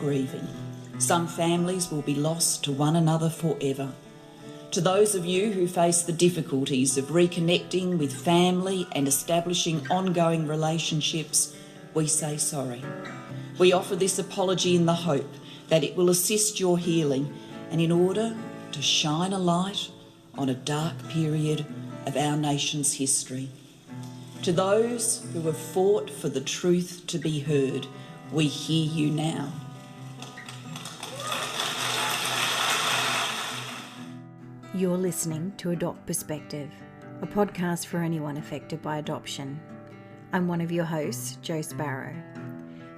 grieving. Some families will be lost to one another forever. To those of you who face the difficulties of reconnecting with family and establishing ongoing relationships, we say sorry. We offer this apology in the hope that it will assist your healing and in order to shine a light on a dark period of our nation's history. To those who have fought for the truth to be heard, we hear you now. You're listening to Adopt Perspective, a podcast for anyone affected by adoption. I'm one of your hosts, Jo Sparrow.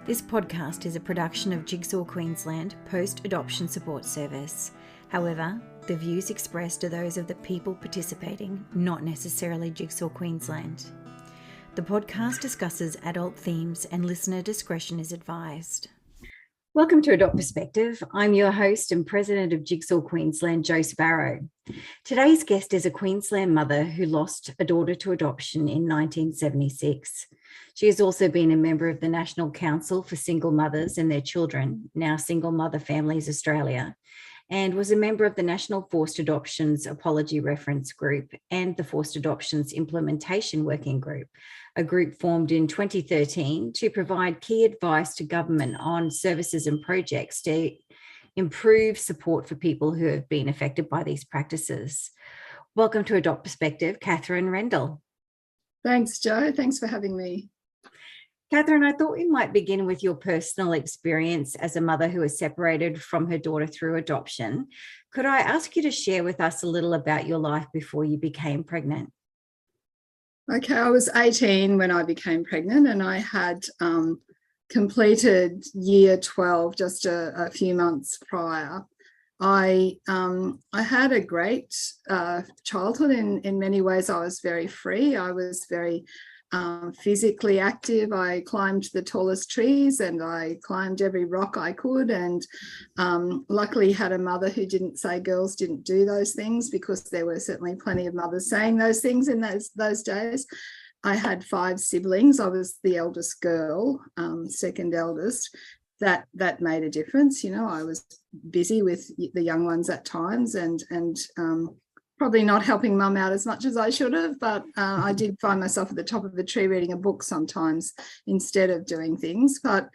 This podcast is a production of Jigsaw Queensland Post-Adoption Support Service. However, the views expressed are those of the people participating, not necessarily Jigsaw Queensland. The podcast discusses adult themes and listener discretion is advised. Welcome to Adopt Perspective. I'm your host and president of Jigsaw Queensland, Jo Sparrow. Today's guest is a Queensland mother who lost a daughter to adoption in 1976. She has also been a member of the National Council for Single Mothers and Their Children, now Single Mother Families Australia, and was a member of the National Forced Adoptions Apology Reference Group and the Forced Adoptions Implementation Working Group, a group formed in 2013 to provide key advice to government on services and projects to improve support for people who have been affected by these practices. Welcome to Adopt Perspective, Kathryn Rendell. Thanks, Jo. Thanks for having me. Kathryn, I thought we might begin with your personal experience as a mother who was separated from her daughter through adoption. Could I ask you to share with us a little about your life before you became pregnant? Okay, I was 18 when I became pregnant and I had completed year 12 just a few months prior. I had a great childhood in many ways. I was very free. I was very physically active. I climbed the tallest trees and I climbed every rock I could, and luckily had a mother who didn't say girls didn't do those things, because there were certainly plenty of mothers saying those things in those days. I had 5 siblings. I was the eldest girl, second eldest. That made a difference. You know, I was busy with the young ones at times and probably not helping mum out as much as I should have, but I did find myself at the top of the tree reading a book sometimes instead of doing things. But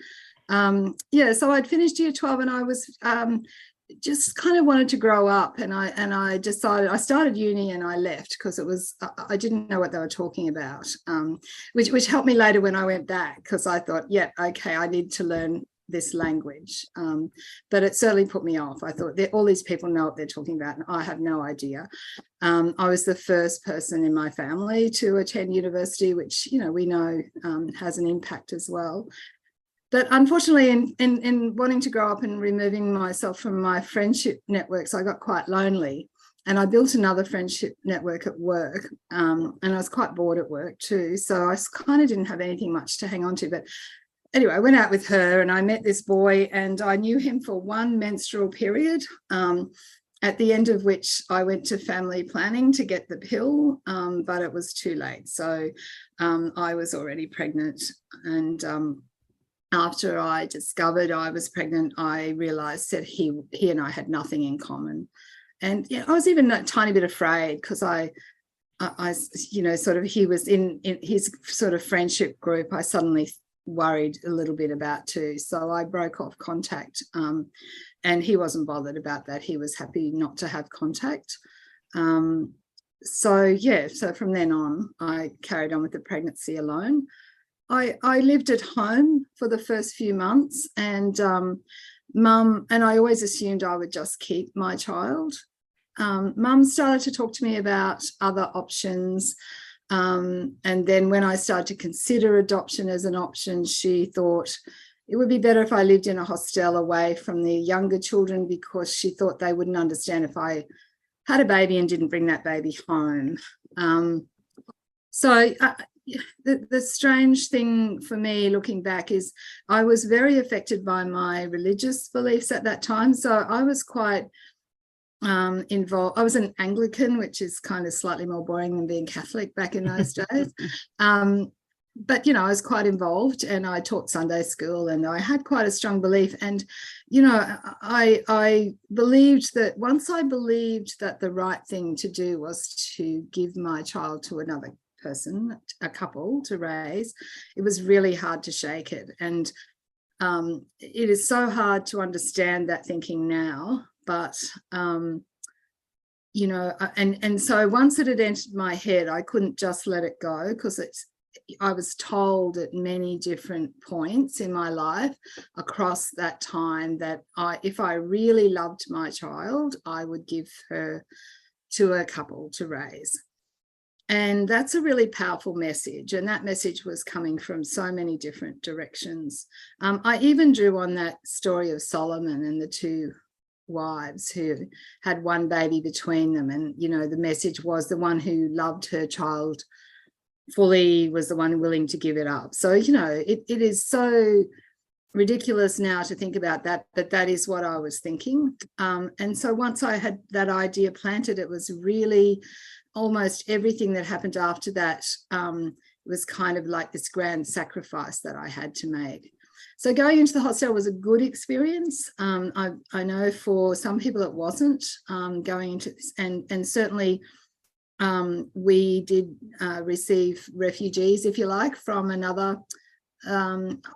so I'd finished year 12 and I was just kind of wanted to grow up, and I decided, I started uni and I left because it was, I didn't know what they were talking about, which helped me later when I went back, because I thought, yeah, okay, I need to learn this language, but it certainly put me off. I thought all these people know what they're talking about and I have no idea. I was the first person in my family to attend university, which, you know, we know has an impact as well. But unfortunately, in wanting to grow up and removing myself from my friendship networks, I got quite lonely, and I built another friendship network at work, and I was quite bored at work too, so I kind of didn't have anything much to hang on to. But anyway, I went out with her and I met this boy, and I knew him for one menstrual period, at the end of which I went to family planning to get the pill, but it was too late. So I was already pregnant, and after I discovered I was pregnant, I realised that he and I had nothing in common. And you know, I was even a tiny bit afraid, because I you know, sort of, he was in his sort of friendship group. I suddenly worried a little bit about too, so I broke off contact, and he wasn't bothered about that. He was happy not to have contact. So from then on I carried on with the pregnancy alone. I lived at home for the first few months, and mum and I always assumed I would just keep my child. Mum started to talk to me about other options. And then when I started to consider adoption as an option, she thought it would be better if I lived in a hostel away from the younger children, because she thought they wouldn't understand if I had a baby and didn't bring that baby home. The strange thing for me looking back is I was very affected by my religious beliefs at that time. So I was quite involved. I was an Anglican, which is kind of slightly more boring than being Catholic back in those days. but I was quite involved, and I taught Sunday school, and I had quite a strong belief. And I believed that once I believed that the right thing to do was to give my child to another person, a couple, to raise, it was really hard to shake it. And it is so hard to understand that thinking now, but and so once it had entered my head, I couldn't just let it go, because I was told at many different points in my life across that time that if I really loved my child, I would give her to a couple to raise. And that's a really powerful message. And that message was coming from so many different directions. I even drew on that story of Solomon and the two wives who had one baby between them. And, the message was the one who loved her child fully was the one willing to give it up. So, it is so ridiculous now to think about that, but that is what I was thinking. And so once I had that idea planted, it was really almost everything that happened after that was kind of like this grand sacrifice that I had to make. So going into the hostel was a good experience. I know for some people it wasn't, going into this, and certainly we did receive refugees, if you like, from another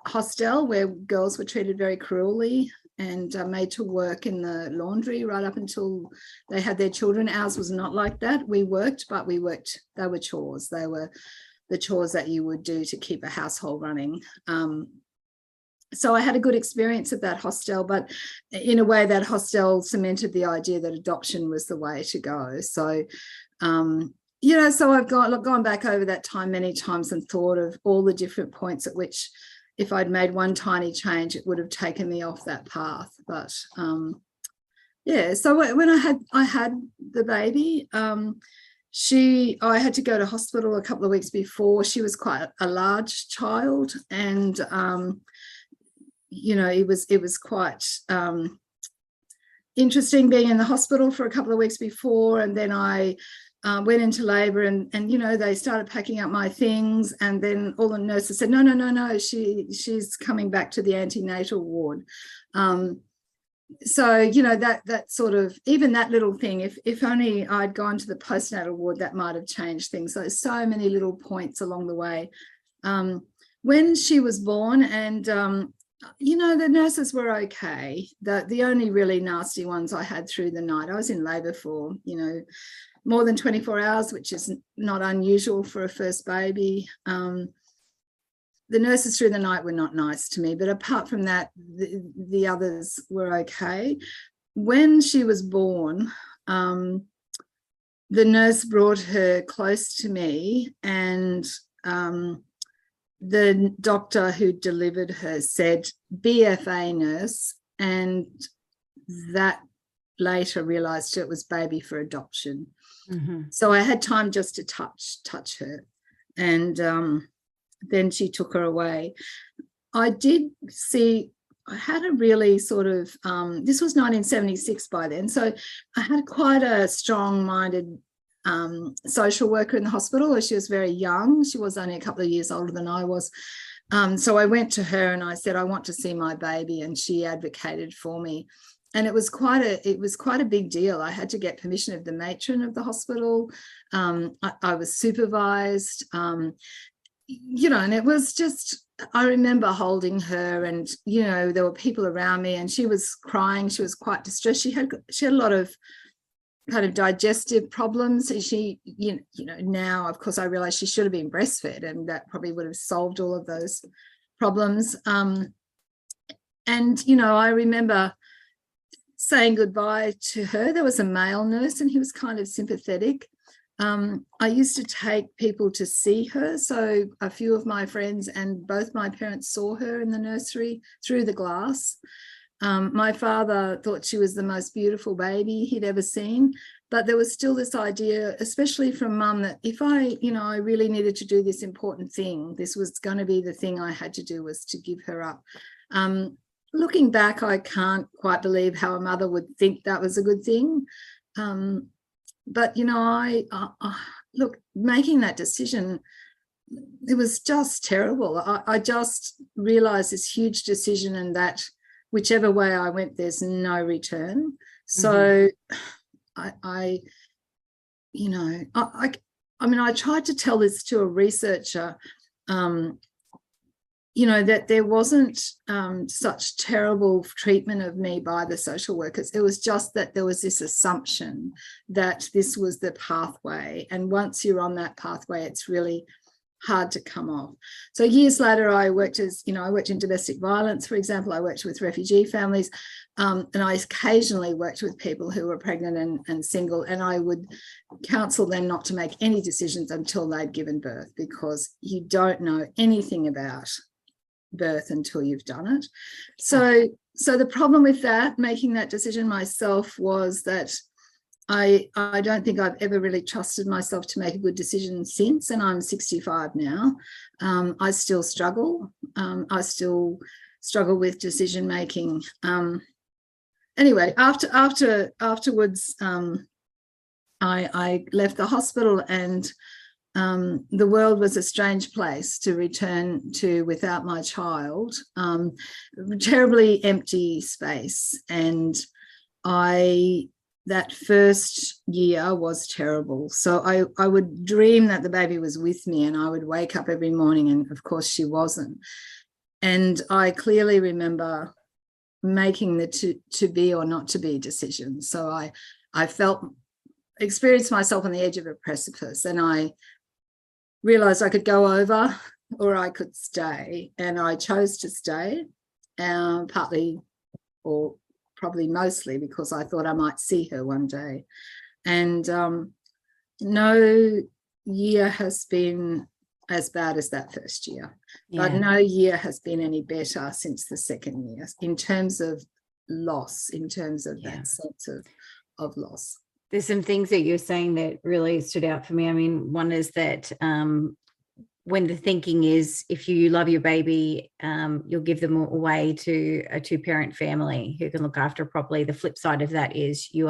hostel where girls were treated very cruelly and made to work in the laundry right up until they had their children. Ours was not like that. We worked, but they were chores. They were the chores that you would do to keep a household running. So I had a good experience at that hostel, but in a way that hostel cemented the idea that adoption was the way to go. So, so I've gone back over that time many times and thought of all the different points at which, if I'd made one tiny change, it would have taken me off that path. But so when I had the baby, I had to go to hospital a couple of weeks before. She was quite a large child, and it was quite interesting being in the hospital for a couple of weeks before. And then I went into labour, and they started packing up my things, and then all the nurses said, no, she's coming back to the antenatal ward. So that sort of, even that little thing, if only I'd gone to the postnatal ward, that might have changed things. So many little points along the way. When she was born, and the nurses were okay. The only really nasty ones I had through the night, I was in labour for more than 24 hours, which is not unusual for a first baby. The nurses through the night were not nice to me, but apart from that, the others were okay. When she was born, the nurse brought her close to me, and the doctor who delivered her said, BFA nurse, and that later realised it was baby for adoption. Mm-hmm. So I had time just to touch her, and then she took her away. I had a really sort of, this was 1976 by then, so I had quite a strong-minded social worker in the hospital. She was very young. She was only a couple of years older than I was. So I went to her and I said, I want to see my baby, and she advocated for me. And it was quite a big deal. I had to get permission of the matron of the hospital. I was supervised, and it was just, I remember holding her, and, there were people around me, and she was crying. She was quite distressed. She had a lot of kind of digestive problems. She, now, of course, I realize she should have been breastfed, and that probably would have solved all of those problems. And, I remember saying goodbye to her. There was a male nurse, and he was kind of sympathetic. I used to take people to see her. So a few of my friends and both my parents saw her in the nursery through the glass. My father thought she was the most beautiful baby he'd ever seen, but there was still this idea, especially from Mum, that if I really needed to do this important thing, this was going to be the thing I had to do, was to give her up. Looking back, I can't quite believe how a mother would think that was a good thing. But, look, making that decision it was just terrible. I just realized this huge decision, and that whichever way I went, there's no return. So I mean, I tried to tell this to a researcher, that there wasn't such terrible treatment of me by the social workers. It was just that there was this assumption that this was the pathway. And once you're on that pathway, it's really hard to come off. So years later, I worked in domestic violence, for example. I worked with refugee families, and I occasionally worked with people who were pregnant and single, and I would counsel them not to make any decisions until they'd given birth, because you don't know anything about birth until you've done it. So the problem with that, making that decision myself, was that I don't think I've ever really trusted myself to make a good decision since, and I'm 65 now. I still struggle. I still struggle with decision making. Anyway, afterwards, I left the hospital, and the world was a strange place to return to without my child. Terribly empty space, and that first year was terrible. So I would dream that the baby was with me, and I would wake up every morning, and of course she wasn't. And I clearly remember making the to be or not to be decision. So I experienced myself on the edge of a precipice, and I realized I could go over or I could stay, and I chose to stay, partly, or probably mostly, because I thought I might see her one day. And no year has been as bad as that first year, but no year has been any better since the second year, in terms of loss, in terms of that sense of loss. There's some things that you're saying that really stood out for me. I mean, one is that when the thinking is, if you love your baby, you'll give them away to a two-parent family who can look after properly. The flip side of that is you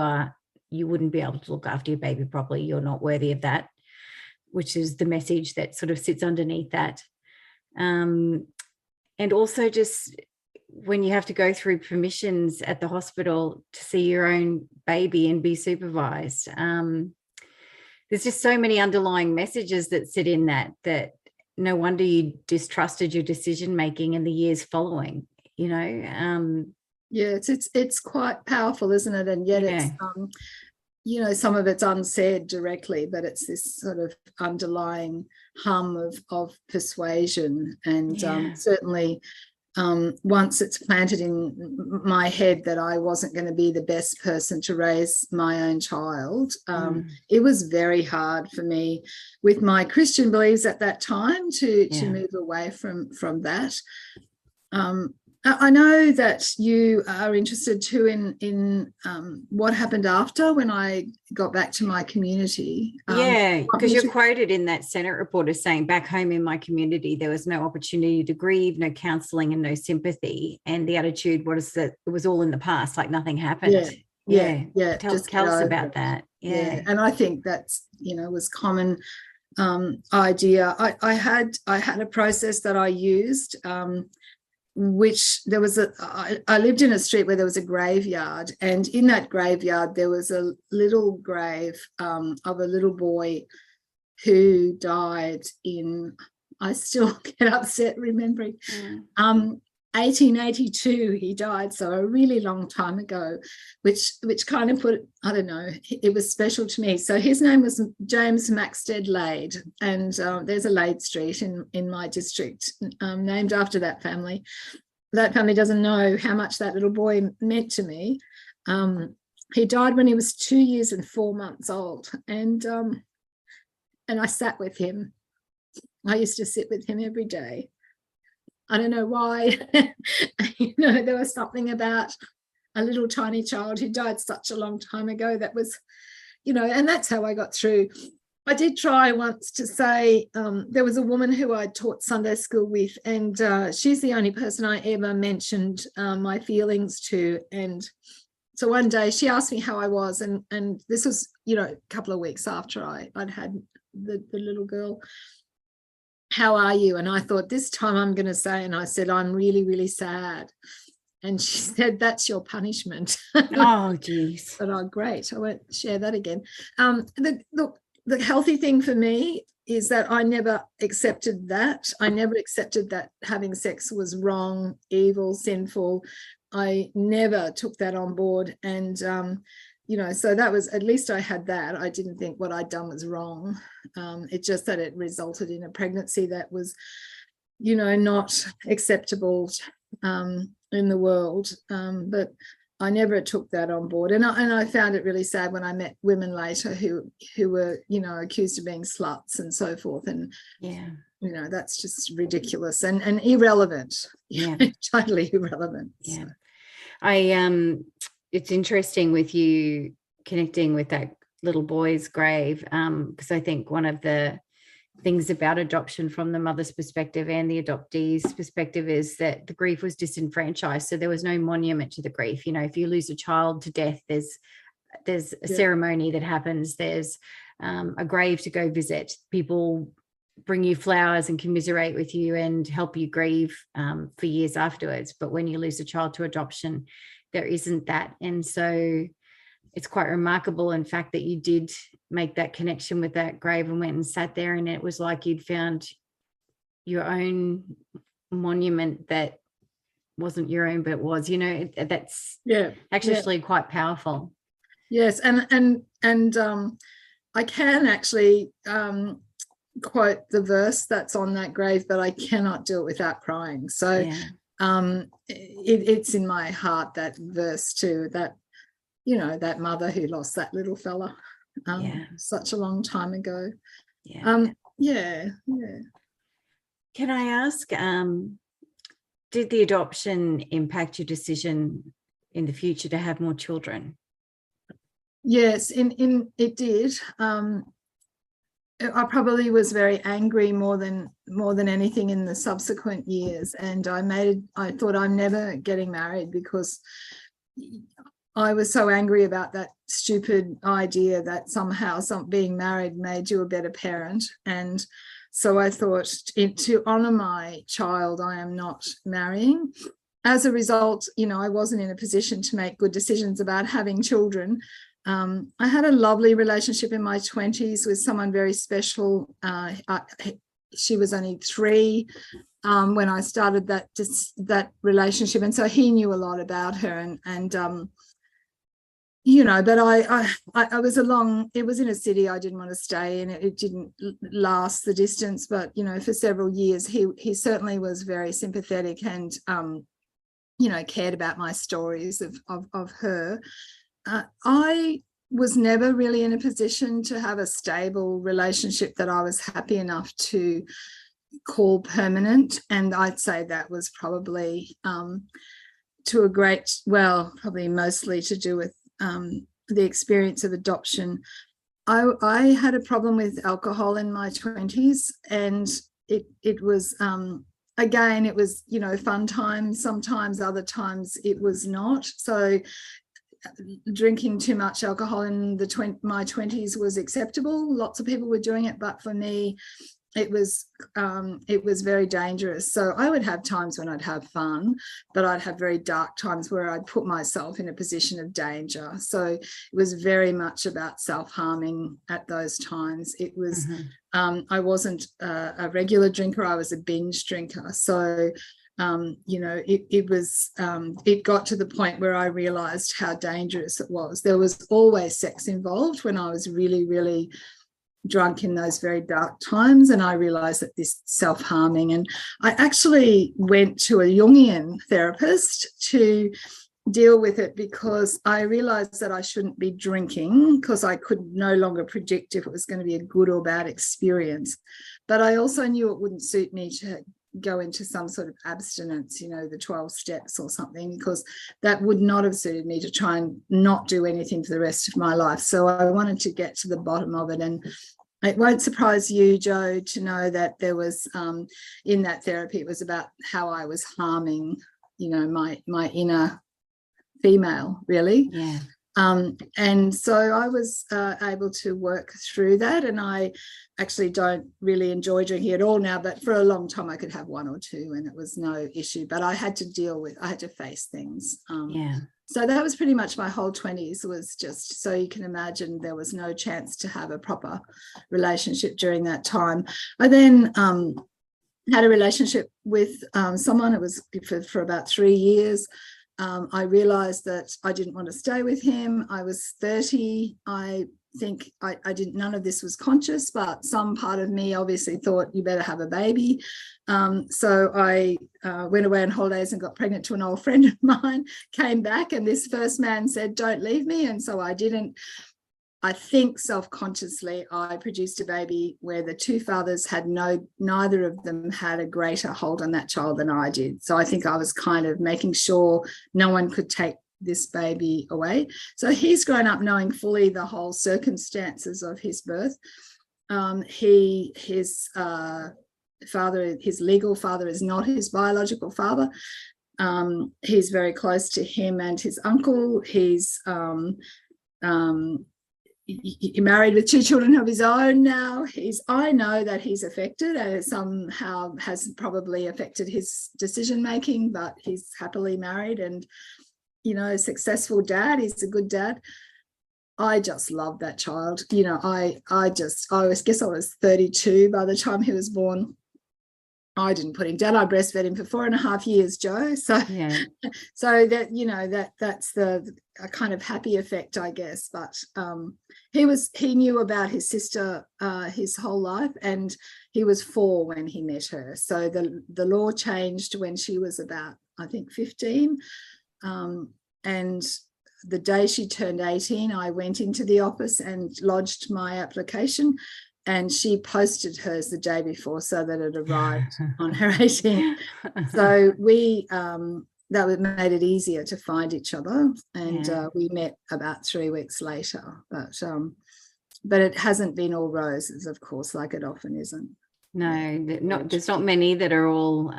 wouldn't be able to look after your baby properly. You're not worthy of that, which is the message that sort of sits underneath that. And also just when you have to go through permissions at the hospital to see your own baby and be supervised, there's just so many underlying messages that sit in that no wonder you distrusted your decision making in the years following, it's quite powerful, isn't it? And yet it's some of it's unsaid directly, but it's this sort of underlying hum of persuasion. And certainly once it's planted in my head that I wasn't going to be the best person to raise my own child, it was very hard for me, with my Christian beliefs at that time, to move away from that. I know that you are interested too in what happened after, when I got back to my community. Because you're quoted in that Senate report as saying, back home in my community, there was no opportunity to grieve, no counselling and no sympathy. And the attitude was that it was all in the past, like nothing happened. Tell us about that. And I think that's, was common idea. I had a process that I used, which there was I lived in a street where there was a graveyard, and in that graveyard there was a little grave of a little boy who died in, I still get upset remembering, 1882 he died, so a really long time ago, which kind of put, I don't know, it was special to me. So his name was James Maxted Lade, and there's a Lade Street in my district named after that family. That family doesn't know how much that little boy meant to me. He died when he was 2 years and 4 months old, and I sat with him. I used to sit with him every day. I don't know why. There was something about a little tiny child who died such a long time ago that was, and that's how I got through. I did try once to say, there was a woman who I taught Sunday school with, and she's the only person I ever mentioned my feelings to. And so one day she asked me how I was, and this was, a couple of weeks after I'd had the little girl. how are you? And I thought, this time I'm going to say, and I said, I'm really, really sad. And she said, that's your punishment. Oh, geez. But oh, great. I won't share that again. The healthy thing for me is that I never accepted that. I never accepted that having sex was wrong, evil, sinful. I never took that on board. And, so that was, at least I had that. I didn't think what I'd done was wrong. It's just that it resulted in a pregnancy that was, not acceptable in the world. But I never took that on board. And I found it really sad when I met women later who were, accused of being sluts and so forth. And, that's just ridiculous and irrelevant. Yeah. Totally irrelevant. Yeah. It's interesting with you connecting with that little boy's grave, because I think one of the things about adoption from the mother's perspective and the adoptee's perspective is that the grief was disenfranchised. So there was no monument to the grief. If you lose a child to death, there's a ceremony that happens. There's a grave to go visit. People bring you flowers and commiserate with you and help you grieve for years afterwards. But when you lose a child to adoption, there isn't that. And so it's quite remarkable, in fact, that you did make that connection with that grave and went and sat there, and it was like you'd found your own monument that wasn't your own, but it was, that's actually quite powerful. Yes. And I can actually quote the verse that's on that grave, but I cannot do it without crying. So it's in my heart, that verse too, that that mother who lost that little fella such a long time ago. Can I ask, did the adoption impact your decision in the future to have more children? Yes, it did. I probably was very angry more than anything in the subsequent years, and I thought I'm never getting married because I was so angry about that stupid idea that somehow being married made you a better parent. And so I thought, to honour my child, I am not marrying. As a result, I wasn't in a position to make good decisions about having children. I had a lovely relationship in my 20s with someone very special. She was only 3 when I started that relationship, and so he knew a lot about her. But I was it was in a city I didn't want to stay in. It didn't last the distance, but, for several years, he certainly was very sympathetic and, cared about my stories of her. I was never really in a position to have a stable relationship that I was happy enough to call permanent. And I'd say that was probably probably mostly to do with the experience of adoption. I had a problem with alcohol in my 20s, and it was again, it was fun times sometimes, other times it was not. So drinking too much alcohol in my 20s was acceptable. Lots of people were doing it, but for me it was very dangerous. So I would have times when I'd have fun, but I'd have very dark times where I'd put myself in a position of danger. So it was very much about self-harming at those times. It was, I wasn't a regular drinker, I was a binge drinker. So, it got to the point where I realized how dangerous it was. There was always sex involved when I was really, really drunk in those very dark times, and I realized that this self-harming, and I actually went to a Jungian therapist to deal with it because I realized that I shouldn't be drinking because I could no longer predict if it was going to be a good or bad experience. But I also knew it wouldn't suit me to go into some sort of abstinence, the 12 steps or something, because that would not have suited me to try and not do anything for the rest of my life. So I wanted to get to the bottom of it. And it won't surprise you, Joe, to know that there was in that therapy, it was about how I was harming, my inner female, really. Yeah. And so I was able to work through that, and I actually don't really enjoy drinking at all now, but for a long time I could have one or two and it was no issue, but I had to face things. So that was pretty much my whole 20s, was just, so you can imagine there was no chance to have a proper relationship during that time. I then had a relationship with someone. It was for about 3 years. I realized that I didn't want to stay with him. I was 30. I think I didn't, none of this was conscious, but some part of me obviously thought you better have a baby. So I went away on holidays and got pregnant to an old friend of mine, came back, and this first man said, don't leave me. And so I didn't. I think self-consciously I produced a baby where the two fathers had neither of them had a greater hold on that child than I did. So I think I was kind of making sure no one could take this baby away. So he's grown up knowing fully the whole circumstances of his birth. His father, his legal father, is not his biological father. He's very close to him and his uncle. He's he married with 2 children of his own now. I know that he's affected, and it somehow has probably affected his decision making, but he's happily married and, you know, a successful dad. He's a good dad. I just love that child. You know, I guess I was 32 by the time he was born. I didn't put him down. I breastfed him for 4.5 years, Joe. So, so that, you know, that's a kind of happy effect, I guess. But he knew about his sister his whole life, and he was 4 when he met her. So the law changed when she was about, I think, 15. And the day she turned 18, I went into the office and lodged my application. And she posted hers the day before so that it arrived on her 18th. So that made it easier to find each other. And we met about 3 weeks later. But it hasn't been all roses, of course, like it often isn't. No, there's not many that are all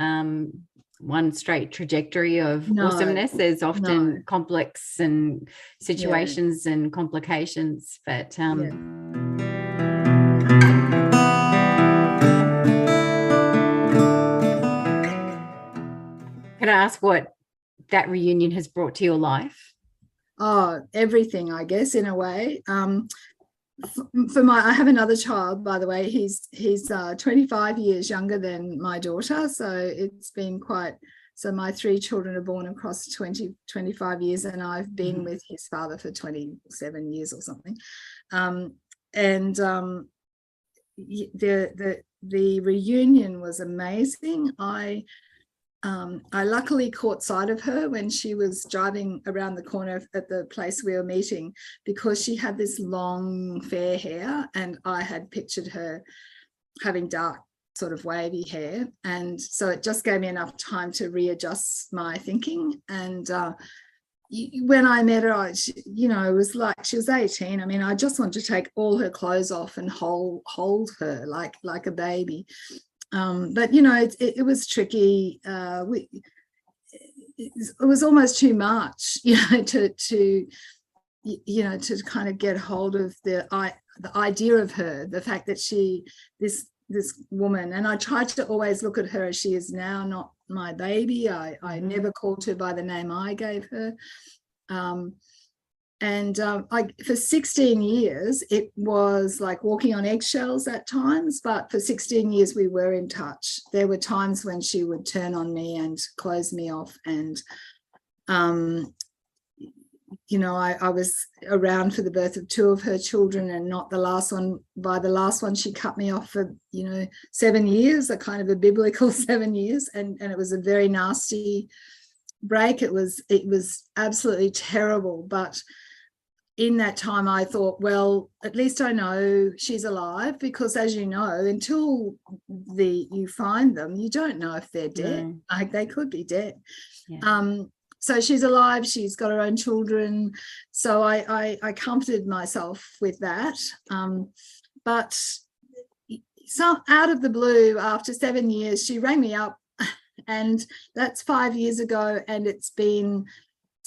one straight trajectory of awesomeness. There's often complex and situations and complications, but Can I ask what that reunion has brought to your life? Oh, everything, I guess, in a way. I have another child, by the way. He's 25 years younger than my daughter, so it's been so my 3 children are born across 25 years, and I've been with his father for 27 years or something. The reunion was amazing. I luckily caught sight of her when she was driving around the corner at the place we were meeting, because she had this long fair hair, and I had pictured her having dark sort of wavy hair. And so it just gave me enough time to readjust my thinking. And when I met her, it was like she was 18. I mean, I just wanted to take all her clothes off and hold her like a baby. But you know, it was tricky. It was almost too much, you know, to kind of get hold of the idea of her, the fact that this woman, and I tried to always look at her as she is now, not my baby. I never called her by the name I gave her. For 16 years, it was like walking on eggshells at times, but for 16 years we were in touch. There were times when she would turn on me and close me off, and I was around for the birth of 2 of her children, and not the last one. By the last one, she cut me off for 7 years, a kind of a biblical 7 years, and it was a very nasty break. It was absolutely terrible, but in that time I thought, well, at least I know she's alive, because as you know, until you find them, you don't know if they're dead. Like, they could be dead. So she's alive, she's got her own children. So I comforted myself with that. But so out of the blue, after 7 years, she rang me up, and that's 5 years ago, and it's been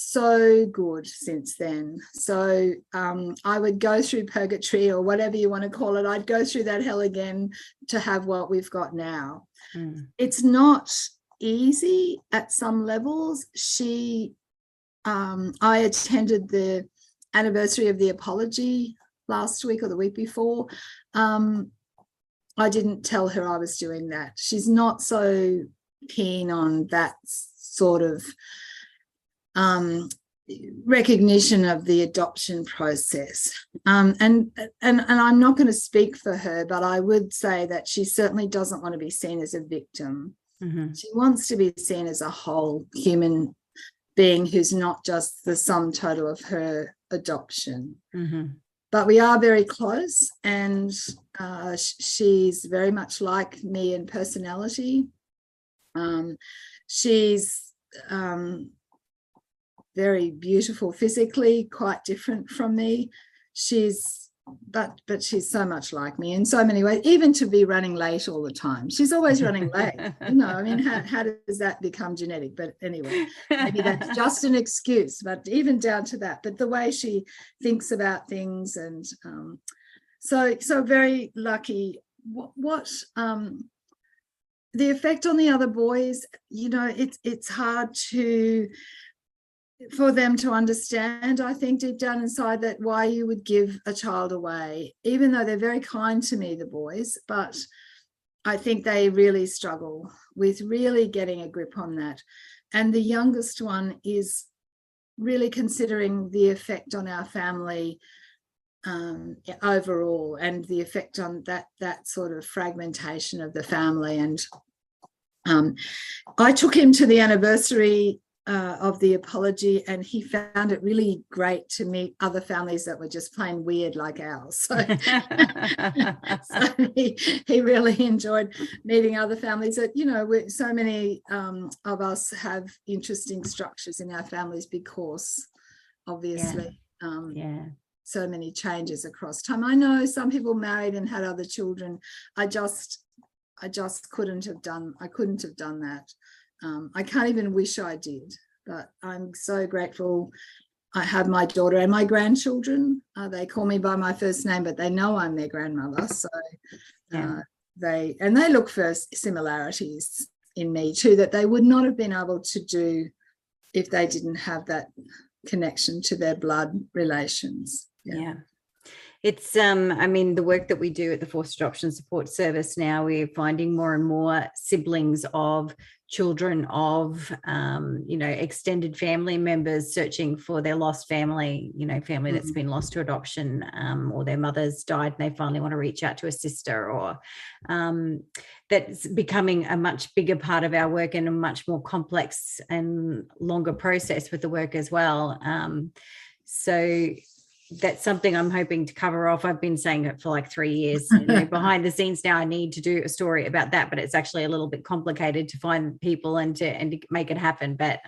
so good since then. So I would go through purgatory, or whatever you want to call it. I'd go through that hell again to have what we've got now. It's not easy at some levels. I attended the anniversary of the apology last week or the week before. I didn't tell her I was doing that. She's not so keen on that sort of recognition of the adoption process. And I'm not going to speak for her, but I would say that she certainly doesn't want to be seen as a victim. She wants to be seen as a whole human being who's not just the sum total of her adoption. But we are very close, and she's very much like me in personality. She's very beautiful physically, quite different from me. But she's so much like me in so many ways, even to be running late all the time. She's always running late. I mean, how does that become genetic? But anyway, maybe that's just an excuse, but even down to that. But the way she thinks about things, and so very lucky. What the effect on the other boys, it's hard for them to understand, I think, deep down inside, that why you would give a child away, even though they're very kind to me, the boys. But I think they really struggle with really getting a grip on that. And the youngest one is really considering the effect on our family overall, and the effect on that sort of fragmentation of the family. And I took him to the anniversary of the apology, and he found it really great to meet other families that were just plain weird like ours. So, he really enjoyed meeting other families that, so many of us have interesting structures in our families, because obviously so many changes across time. I know some people married and had other children. I just couldn't have done that. I can't even wish I did, but I'm so grateful. I have my daughter and my grandchildren. They call me by my first name, but they know I'm their grandmother. So they look for similarities in me too, that they would not have been able to do if they didn't have that connection to their blood relations. Yeah. It's the work that we do at the Forced Adoption Support Service now, we're finding more and more siblings of children of extended family members searching for their lost family, family that's been lost to adoption, or their mother's died and they finally want to reach out to a sister, or that's becoming a much bigger part of our work, and a much more complex and longer process with the work as well. So that's something I'm hoping to cover off. I've been saying it for like 3 years. Behind the scenes now, I need to do a story about that, but it's actually a little bit complicated to find people and to make it happen. But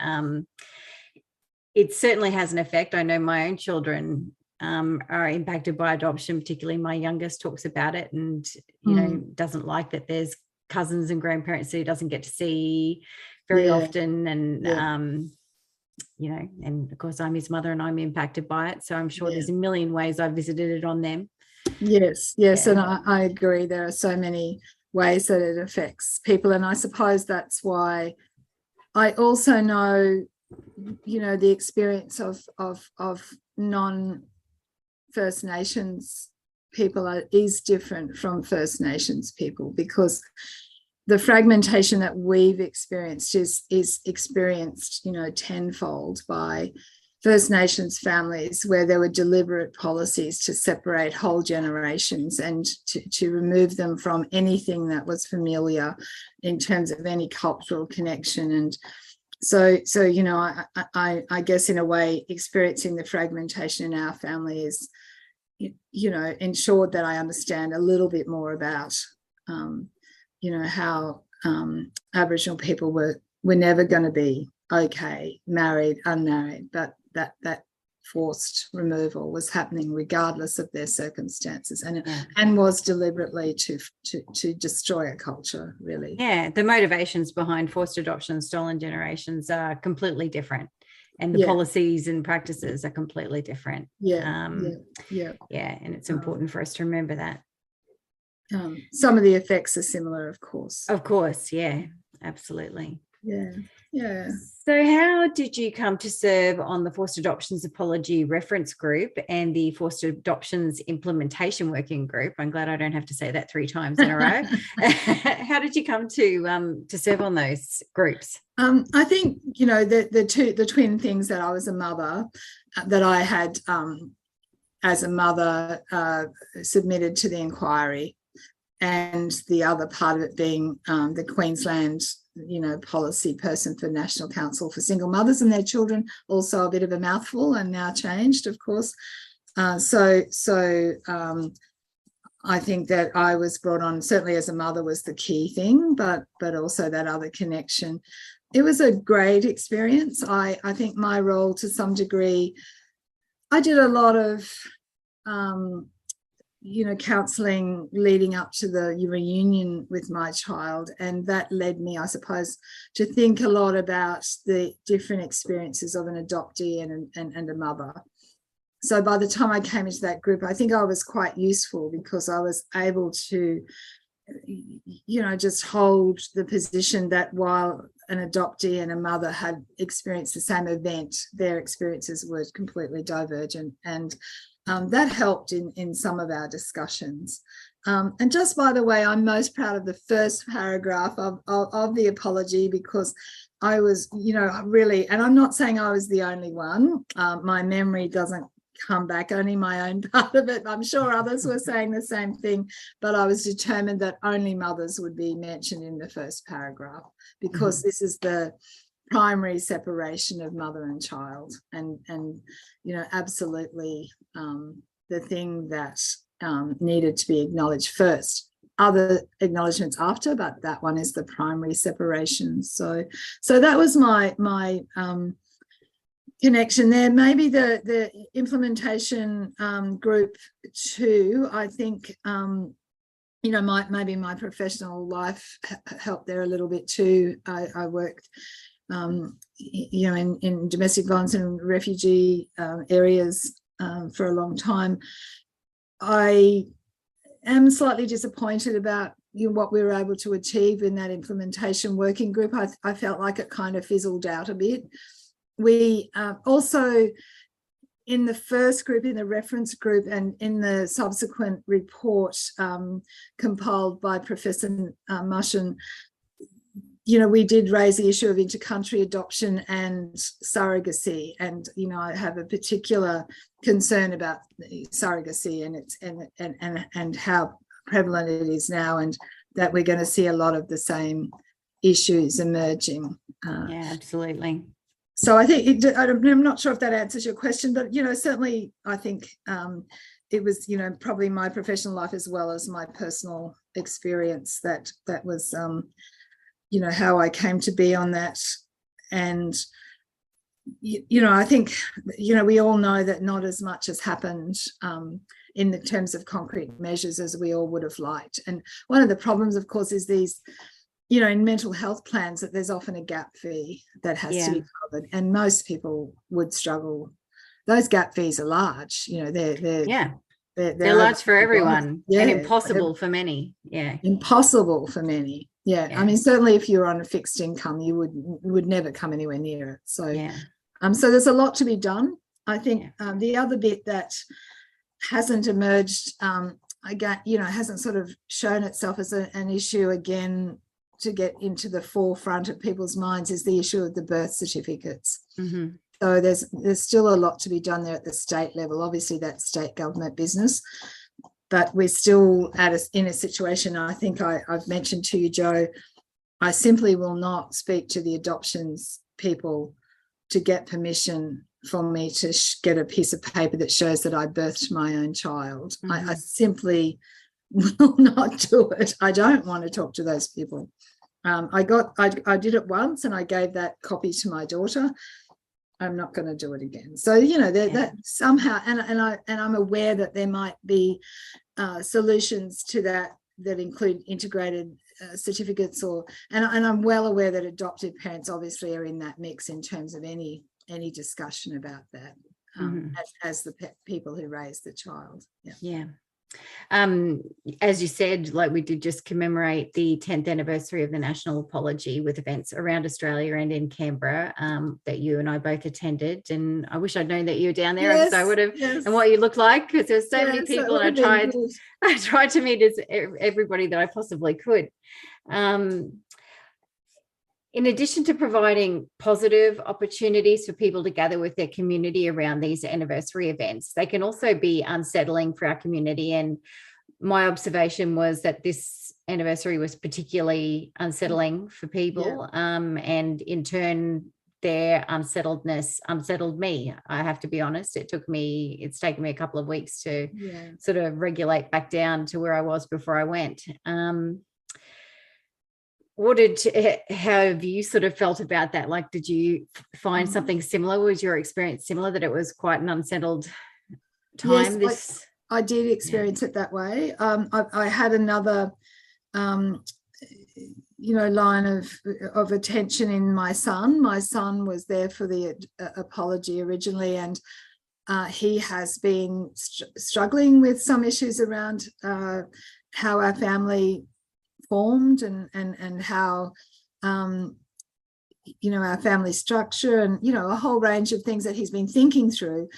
it certainly has an effect. I know my own children are impacted by adoption, particularly my youngest talks about it, and doesn't like that there's cousins and grandparents that he doesn't get to see very often, and and of course I'm his mother and I'm impacted by it. So I'm sure there's a million ways I've visited it on them. Yes. And I agree. There are so many ways that it affects people. And I suppose that's why I also know, the experience of non-First Nations people is different from First Nations people, because the fragmentation that we've experienced is experienced, tenfold by First Nations families, where there were deliberate policies to separate whole generations and to remove them from anything that was familiar in terms of any cultural connection. And so I guess in a way experiencing the fragmentation in our family is, ensured that I understand a little bit more about how Aboriginal people were never going to be okay, married, unmarried, but that forced removal was happening regardless of their circumstances, and was deliberately to destroy a culture, really. Yeah, the motivations behind forced adoption and stolen generations are completely different. and the policies and practices are completely different. And it's important for us to remember that. Some of the effects are similar, of course. Absolutely. Yeah. So how did you come to serve on the Forced Adoptions Apology Reference Group and the Forced Adoptions Implementation Working Group? I'm glad I don't have to say that 3 times in a row. How did you come to serve on those groups? I think, the twin things that I was a mother, that I had as a mother submitted to the inquiry, and the other part of it being the Queensland policy person for National Council for Single Mothers and Their Children, also a bit of a mouthful and now changed, of course. So I think that I was brought on, certainly as a mother was the key thing, but also that other connection. It was a great experience. I think my role, to some degree, I did a lot of counselling leading up to the reunion with my child, and that led me, I suppose, to think a lot about the different experiences of an adoptee and a mother. So by the time I came into that group, I think I was quite useful because I was able to, just hold the position that while an adoptee and a mother had experienced the same event, their experiences were completely divergent, and that helped in some of our discussions. And just by the way, I'm most proud of the first paragraph of the apology, because I was, really, and I'm not saying I was the only one. My memory doesn't come back, only my own part of it. I'm sure others were saying the same thing, but I was determined that only mothers would be mentioned in the first paragraph, because this is the primary separation of mother and child, and absolutely the thing that needed to be acknowledged first. Other acknowledgements after, but that one is the primary separation. So that was my connection there. Maybe the implementation group too. I think maybe my professional life helped there a little bit too. I worked in domestic violence and refugee areas for a long time. I am slightly disappointed about what we were able to achieve in that implementation working group. I felt like it kind of fizzled out a bit. We also, in the first group, in the reference group, and in the subsequent report compiled by Professor Mushin, we did raise the issue of intercountry adoption and surrogacy, and I have a particular concern about surrogacy and how prevalent it is now, and that we're going to see a lot of the same issues emerging. Absolutely. So I think I'm not sure if that answers your question, but certainly I think it was probably my professional life as well as my personal experience that was how I came to be on that. And I think we all know that not as much has happened in the terms of concrete measures as we all would have liked. And one of the problems, of course, is these in mental health plans, that there's often a gap fee that has to be covered, and most people would struggle. Those gap fees are large. They're large for everyone, and impossible for many. Impossible for many. I mean, certainly if you're on a fixed income, you would never come anywhere near it. So so there's a lot to be done. I think the other bit that hasn't emerged again, hasn't sort of shown itself as an issue again to get into the forefront of people's minds, is the issue of the birth certificates. So there's still a lot to be done there at the state level. Obviously that's state government business, but we're still in a situation. I think I've mentioned to you, Joe, I simply will not speak to the adoptions people to get permission for me to get a piece of paper that shows that I birthed my own child. I simply will not do it. I don't want to talk to those people. I did it once, and I gave that copy to my daughter. I'm not going to do it again. So that somehow, and I'm aware that there might be solutions to that include integrated certificates, and I'm well aware that adopted parents obviously are in that mix in terms of any any discussion about that as the people who raised the child. Yeah. As you said, like, we did just commemorate the 10th anniversary of the National Apology with events around Australia and in Canberra that you and I both attended. And I wish I'd known that you were down there, because I would have, and what you look like, because there's so many people, and I tried to meet everybody that I possibly could. In addition to providing positive opportunities for people to gather with their community around these anniversary events, they can also be unsettling for our community. And my observation was that this anniversary was particularly unsettling for people. And in turn, their unsettledness unsettled me. I have to be honest. It's taken me a couple of weeks to sort of regulate back down to where I was before I went. How have you sort of felt about that? Like, did you find something similar? Was your experience similar, that it was quite an unsettled time? Yes, I did experience it that way. I had another, line of attention in my son. My son was there for the apology originally, and he has been struggling with some issues around how our family formed and how our family structure, and a whole range of things that he's been thinking through.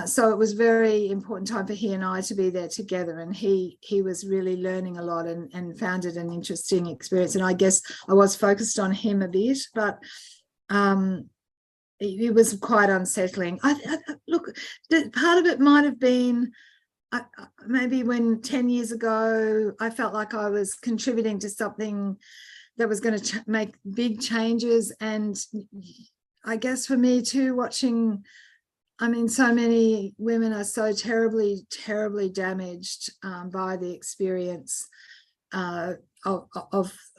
So it was very important time for he and I to be there together, and he was really learning a lot and found it an interesting experience. And I guess I was focused on him a bit, but it was quite unsettling. Look, part of it might have been maybe when 10 years ago I felt like I was contributing to something that was going to make big changes. And I guess for me too, watching, so many women are so terribly, terribly damaged by the experience of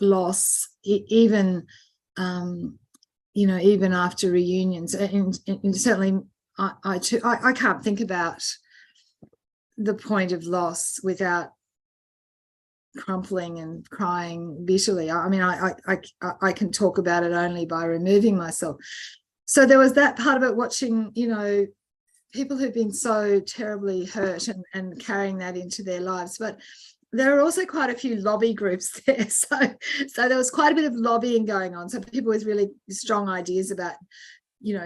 loss, even after reunions. And certainly I can't think about the point of loss without crumpling and crying bitterly. I can talk about it only by removing myself. So there was that part of it, watching, people who've been so terribly hurt and carrying that into their lives. But there are also quite a few lobby groups there. So there was quite a bit of lobbying going on. So people with really strong ideas about,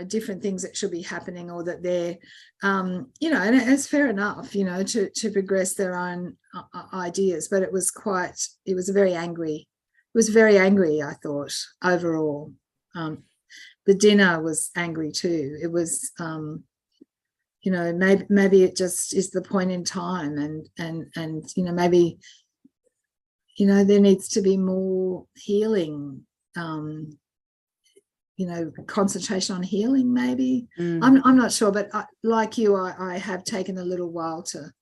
different things that should be happening, or that they're, and it's fair enough, to progress their own ideas. But it was very angry, I thought, overall. The dinner was angry too. It was, maybe it just is the point in time, and maybe, there needs to be more healing, concentration on healing, maybe. I'm not sure, but like you, I have taken a little while to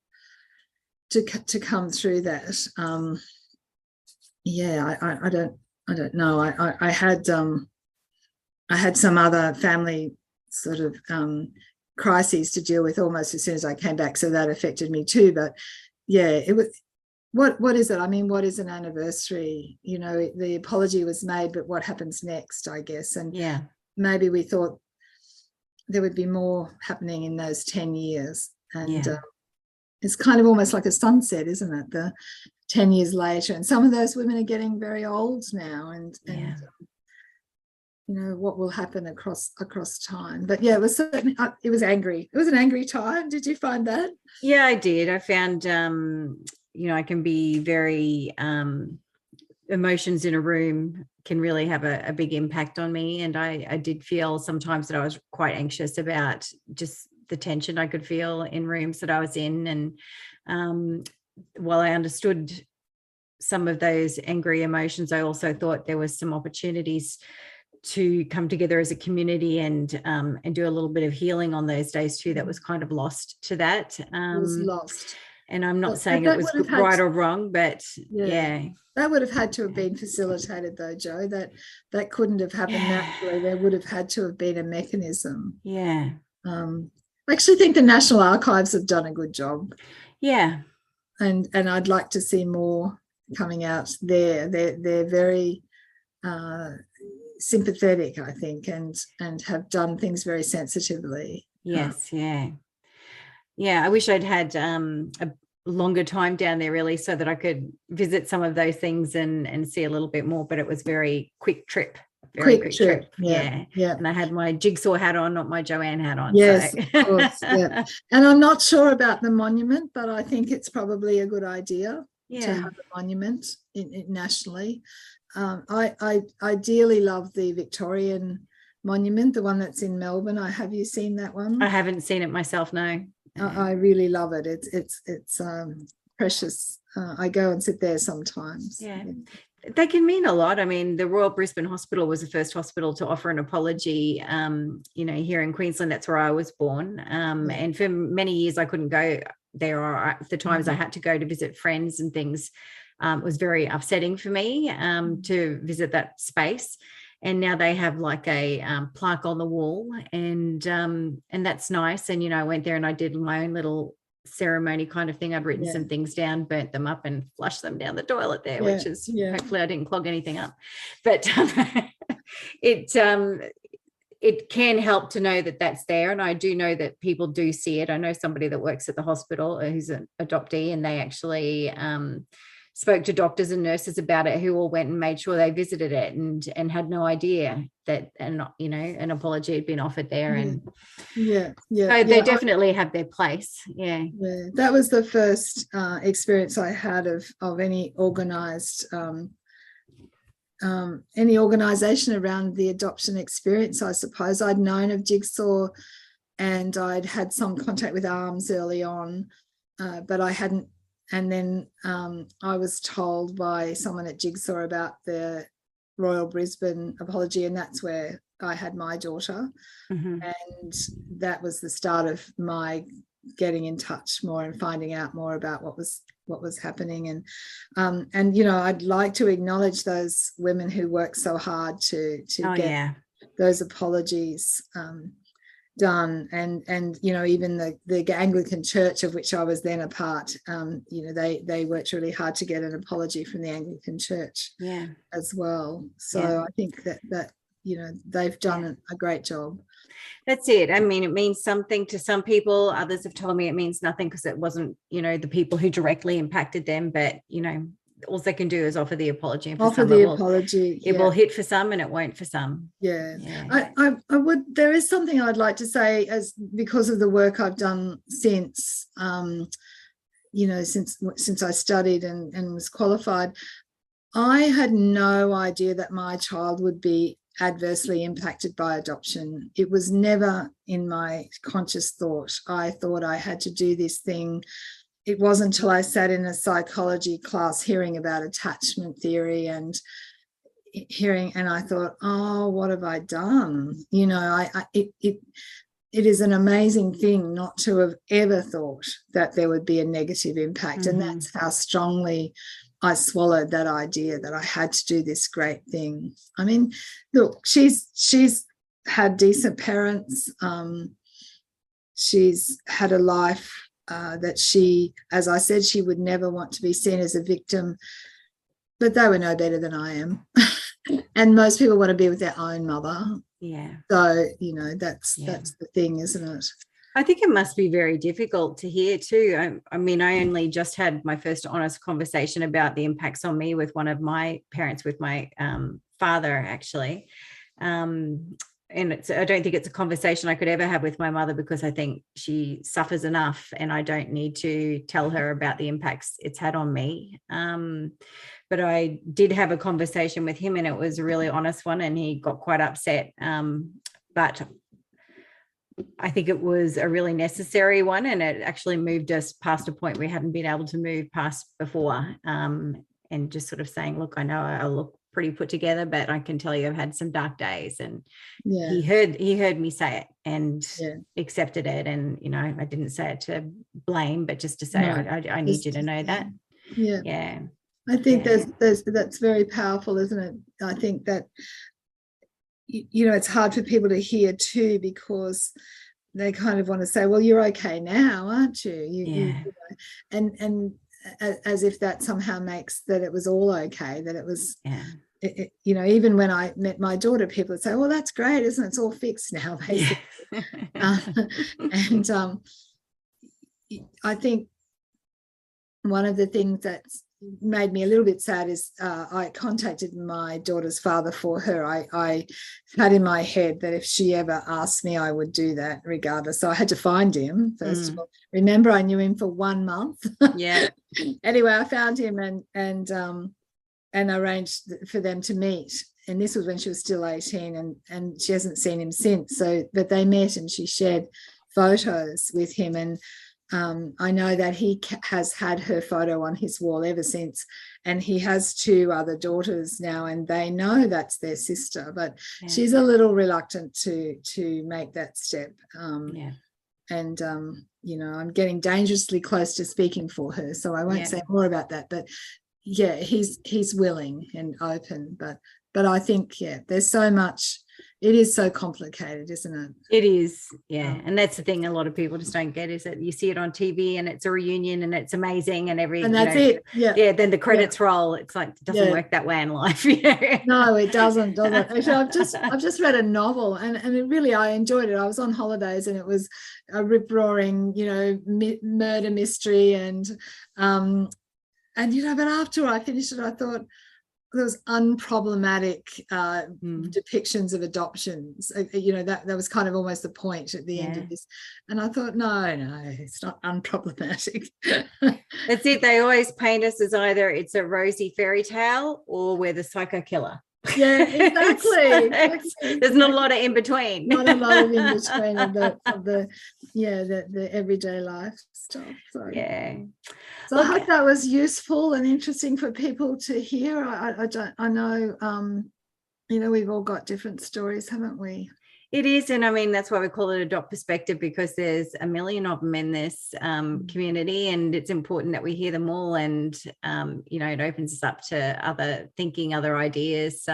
come through that. I don't know. I had some other family sort of crises to deal with almost as soon as I came back, so that affected me too. But it was. What is it? What is an anniversary? The apology was made, but what happens next, I guess? And maybe we thought there would be more happening in those 10 years. And it's kind of almost like a sunset, isn't it? The 10 years later, and some of those women are getting very old now, and what will happen across time. But it was certainly, it was angry. It was an angry time. Did you find that? Yeah, I did. I found I can be very emotions in a room can really have a big impact on me. And I did feel sometimes that I was quite anxious about just the tension I could feel in rooms that I was in. And while I understood some of those angry emotions, I also thought there was some opportunities to come together as a community and do a little bit of healing on those days too. That was kind of lost to that. It was lost. And I'm not saying it was right or wrong, but that would have had to have been facilitated though, Jo. That couldn't have happened naturally. There would have had to have been a mechanism. I actually think the National Archives have done a good job. And I'd like to see more coming out there. They're very sympathetic, I think, and have done things very sensitively. Yes, yeah. I wish I'd had a longer time down there, really, so that I could visit some of those things and see a little bit more, but it was very quick trip. Quick trip. Yeah. And I had my jigsaw hat on, not my Joanne hat on. Yes, so. Of course. Yeah. And I'm not sure about the monument, but I think it's probably a good idea to have a monument nationally. I dearly love the Victorian monument, the one that's in Melbourne. Have you seen that one? I haven't seen it myself, no. I really love it. It's precious. I go and sit there sometimes. Yeah. They can mean a lot. I mean, the Royal Brisbane Hospital was the first hospital to offer an apology, here in Queensland. That's where I was born. And for many years, I couldn't go there, or the times I had to go to visit friends and things. It was very upsetting for me to visit that space. And now they have like a plaque on the wall, and that's nice. And, I went there and I did my own little ceremony kind of thing. I'd written some things down, burnt them up, and flushed them down the toilet there, which is hopefully I didn't clog anything up. But it can help to know that that's there. And I do know that people do see it. I know somebody that works at the hospital who's an adoptee, and they actually spoke to doctors and nurses about it, who all went and made sure they visited it and had no idea that, and an apology had been offered there. And so they definitely have their place. That was the first experience I had of any organized any organization around the adoption experience. I suppose I'd known of Jigsaw, and I'd had some contact with ARMS early on, but I hadn't. And then I was told by someone at Jigsaw about the Royal Brisbane apology, and that's where I had my daughter. And that was the start of my getting in touch more and finding out more about what was happening. And I'd like to acknowledge those women who worked so hard to get those apologies done, and even the Anglican Church, of which I was then a part, they worked really hard to get an apology from the Anglican Church as well. So I think that they've done a great job. That's it. I mean, it means something to some people. Others have told me it means nothing because it wasn't the people who directly impacted them, but all they can do is offer the apology. And it will hit for some and it won't for some. I would. There is something I'd like to say, because of the work I've done since I studied and was qualified. I had no idea that my child would be adversely impacted by adoption. It was never in my conscious thought. I thought I had to do this thing. It wasn't until I sat in a psychology class hearing about attachment theory and I thought, oh, what have I done? It is an amazing thing not to have ever thought that there would be a negative impact. And that's how strongly I swallowed that idea that I had to do this great thing. I mean, look, she's had decent parents. She's had a life that she, as I said, she would never want to be seen as a victim, but they were no better than I am. And most people want to be with their own mother. So, that's the thing, isn't it? I think it must be very difficult to hear too. I mean, I only just had my first honest conversation about the impacts on me with one of my parents, with my father, actually. And I don't think it's a conversation I could ever have with my mother, because I think she suffers enough and I don't need to tell her about the impacts it's had on me. But I did have a conversation with him, and it was a really honest one, and he got quite upset. But I think it was a really necessary one, and it actually moved us past a point we hadn't been able to move past before. And just sort of saying, look, I know I look pretty put together, but I can tell you I've had some dark days. And he heard me say it and accepted it. And, I didn't say it to blame, but just to say, I need you to know that. I think that's very powerful, isn't it? I think that, it's hard for people to hear too, because they kind of want to say, well, you're okay now, aren't you? And as if that somehow makes that it was all okay, that it was even when I met my daughter, people would say, well, that's great, isn't it? It's all fixed now, basically. And I think one of the things that's made me a little bit sad is I contacted my daughter's father for her. I had in my head that if she ever asked me, I would do that regardless. So I had to find him first of all. Remember, I knew him for 1 month. Yeah. Anyway, I found him and arranged for them to meet. And this was when she was still 18, and she hasn't seen him since. So, but they met and she shared photos with him. And I know that he has had her photo on his wall ever since, and he has 2 other daughters now, and they know that's their sister, but she's a little reluctant to make that step. And I'm getting dangerously close to speaking for her, so I won't say more about that. But yeah, he's willing and open, but I think there's so much. It is so complicated, isn't it? It is, and that's the thing a lot of people just don't get, is that you see it on TV and it's a reunion and it's amazing and and that's it. Then the credits roll. It's like, it doesn't work that way in life. No, it doesn't. Actually, I've just read a novel and it really, I enjoyed it. I was on holidays and it was a rip-roaring, murder mystery and but after I finished it, I thought there was unproblematic depictions of adoptions. That was kind of almost the point at the end of this. And I thought, no, it's not unproblematic. That's it. They always paint us as either it's a rosy fairy tale or we're the psycho killer. Yeah, exactly. There's not a lot of in between. Not a lot of in between of the everyday life stuff. So I hope that was useful and interesting for people to hear. I know we've all got different stories, haven't we? It is, and I mean that's why we call it Adopt Perspective, because there's a million of them in this community, and it's important that we hear them all. And it opens us up to other thinking, other ideas,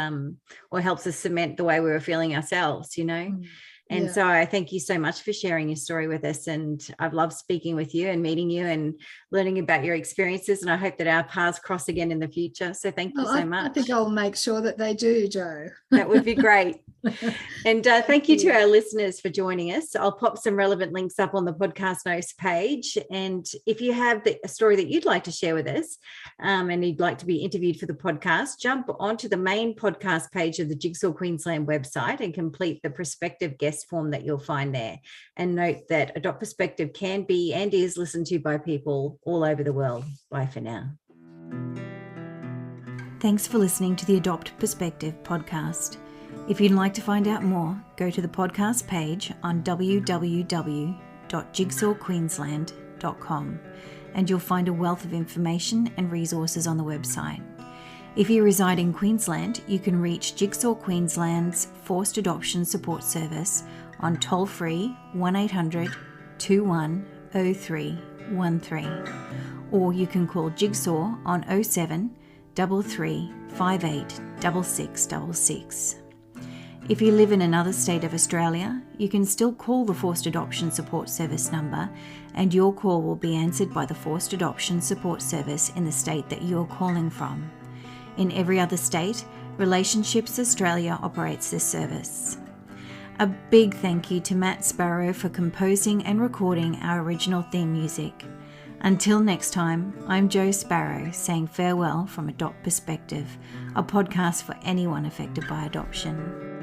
or helps us cement the way we were feeling ourselves. And so I thank you so much for sharing your story with us. And I've loved speaking with you and meeting you and learning about your experiences. And I hope that our paths cross again in the future. So thank you so much. I think I'll make sure that they do, Jo. That would be great. And thank you to our listeners for joining us. I'll pop some relevant links up on the podcast notes page. And if you have a story that you'd like to share with us and you'd like to be interviewed for the podcast, jump onto the main podcast page of the Jigsaw Queensland website and complete the prospective guest form that you'll find there. And note that Adopt Perspective can be and is listened to by people all over the world. Bye for now. Thanks for listening to the Adopt Perspective podcast. If you'd like to find out more, go to the podcast page on www.jigsawqueensland.com and you'll find a wealth of information and resources on the website. If you reside in Queensland, you can reach Jigsaw Queensland's Forced Adoption Support Service on toll-free 1800 210313, or you can call Jigsaw on 07 33 58 6666. If you live in another state of Australia, you can still call the Forced Adoption Support Service number and your call will be answered by the Forced Adoption Support Service in the state that you are calling from. In every other state, Relationships Australia operates this service. A big thank you to Matt Sparrow for composing and recording our original theme music. Until next time, I'm Jo Sparrow saying farewell from Adopt Perspective, a podcast for anyone affected by adoption.